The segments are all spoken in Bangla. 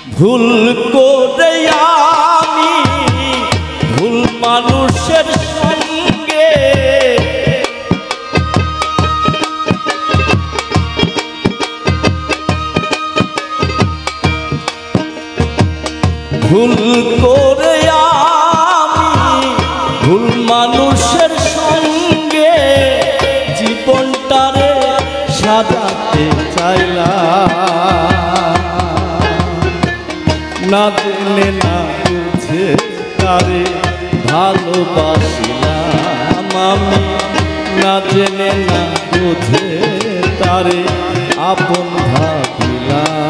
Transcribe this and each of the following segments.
ভুল করে আমি ভুল মানুষের সঙ্গে ভুল করে আমি ভুল মানুষের সঙ্গে জীবনটারে সাজাতে চাইলাম না জেনে না বুঝে তারে ভালোবাসিলাম আমি না জেনে না বুঝে তারে আপন ভাবিলাম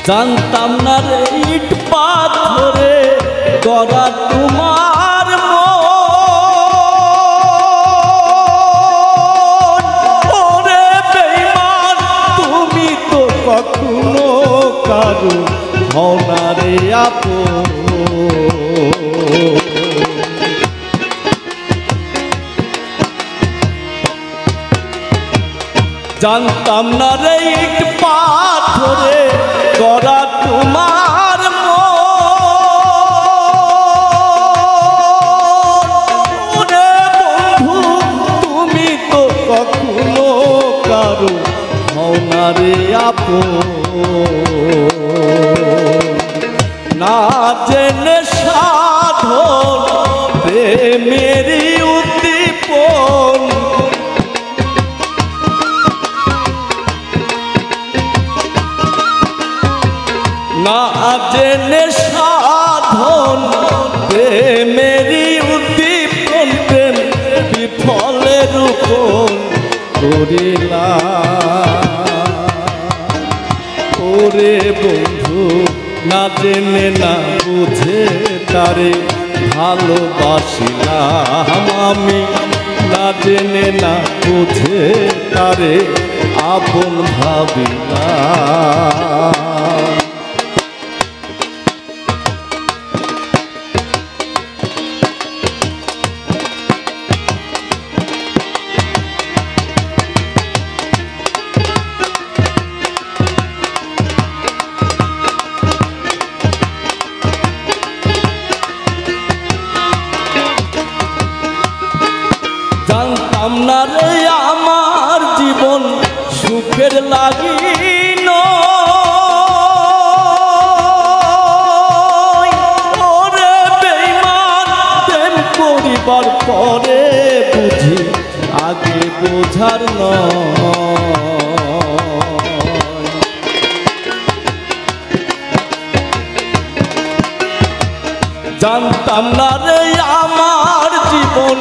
জানতাম না রে ইট পাথরে গড়া তোমার মন ওরে বেঈমান তুমি তো কখনো কারো হও না রে আপন জানতাম না রে ইট পাথরে গড়া তোমার মন রে বন্ধু তুমি তো কখনো কারো হও না রে আপন না জেনে সাধন প্রেমেরই উদ্দীপন না জেনে সাধন প্রেমেরই উদ্দীপন প্রেম বিফলে রূপন করিলাম ওরে বন্ধু না জেনে না বুঝে তারে ভালোবাসিলাম আমি না জেনে না বুঝে তারে আপন ভাবিলাম জানতাম না রে আমার জীবন সুখের লাগিল ওরে বেঈমান প্রেম করিবার পরে বুঝি আগে বোঝার নয় জানতাম না রে আমার জীবন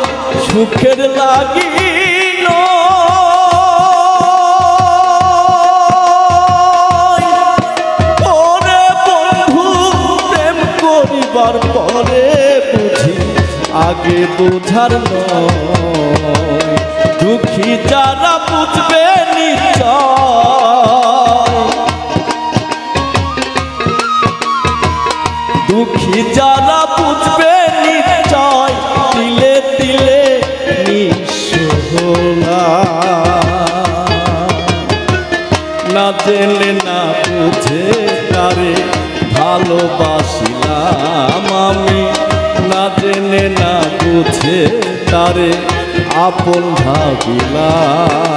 সুখের লাগিল ওরে বন্ধু প্রেম করিবার পরে বুঝি আগে বোঝার নয় দুঃখী যারা বুঝবে নিশ্চয় দুঃখী যারা বুঝবে নিশ্চয় দিলে দিলে না জেনে না বুঝে তারে ভালোবাসিলাম আমি না জেনে না বুঝে তারে আপন ভাবিলাম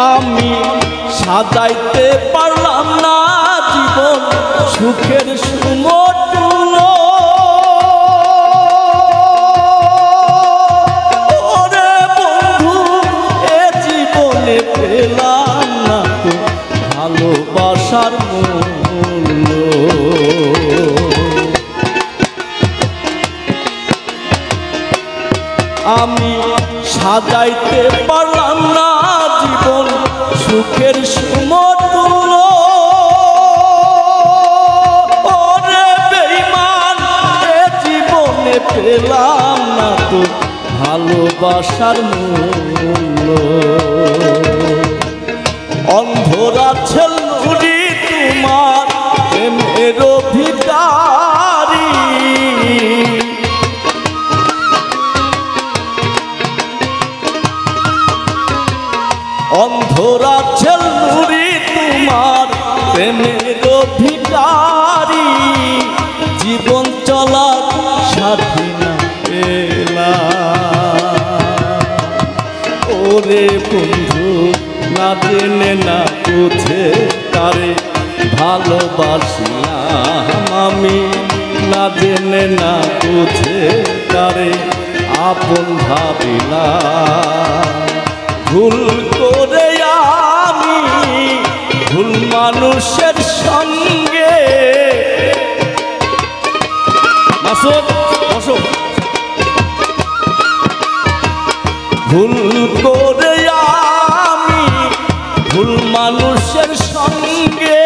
আমি সাজাইতে পারলাম না জীবন সুখের সুমটুলো ভালোবাসার মূল্য। আমি সাজাইতে পারলাম না জীবন সুখের সমতুল্য। ওরে বেঈমান এ জীবনে পেলাম না তো ভালোবাসার মূল্য। অন্ধরা ছেল নুরি তোমার প্রেমের অধিকারী। অন্ধরা ছেল নুরি তোমার প্রেমের অধিকারী। জীবন চলার সাথী না পেলাম। ওরে বন্ধু না জেনে না বুঝে তারে ভালোবাসলাম আমি। না জেনে না বুঝে তারে আপন ভাবিলাম। ভুল করে আমি ভুল মানুষের সঙ্গে। ভুল করে আমি ভুল মানুষের সঙ্গে।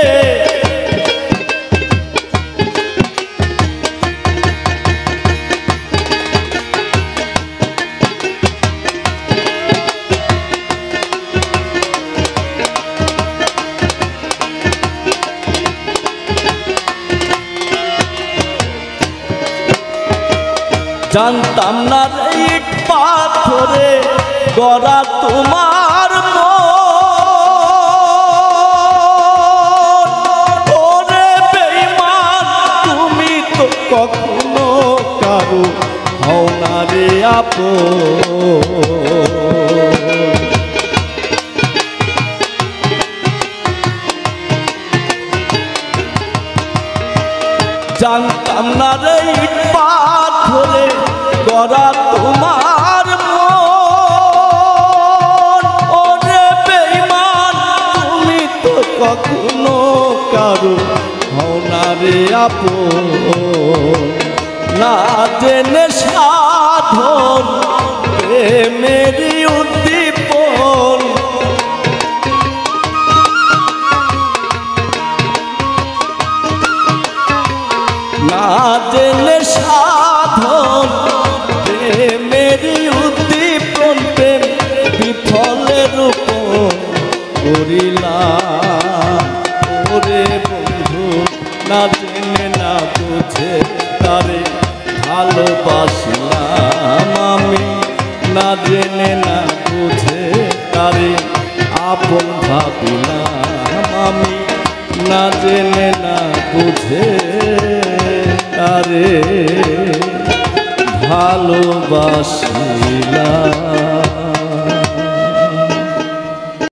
জানতাম না রে ইট পাথরে গড়া তোমার মন। ওরে বেঈমান তুমি তো কখনো কারো হও না রে আপন। জানতাম না রে ইট পাথরে গড়া তোমার মন। ওরে বেঈমান তুমি তো কখনো কারো হও না রে আপন। না জেনে সাধন প্রেমেরই উদ্দীপন। না জেনে সাধন প্রেমেরই উদ্দীপন। প্রেম বিফলের উপর করিলাম। ওরে বন্ধু না জেনে না বুঝে তারে ভালোবাসলাম আমি। না জেনে না বুঝে তারে আপন ভাবিলাম আমি। না জেনে না বুঝে তারে ভালোবাসিলাম।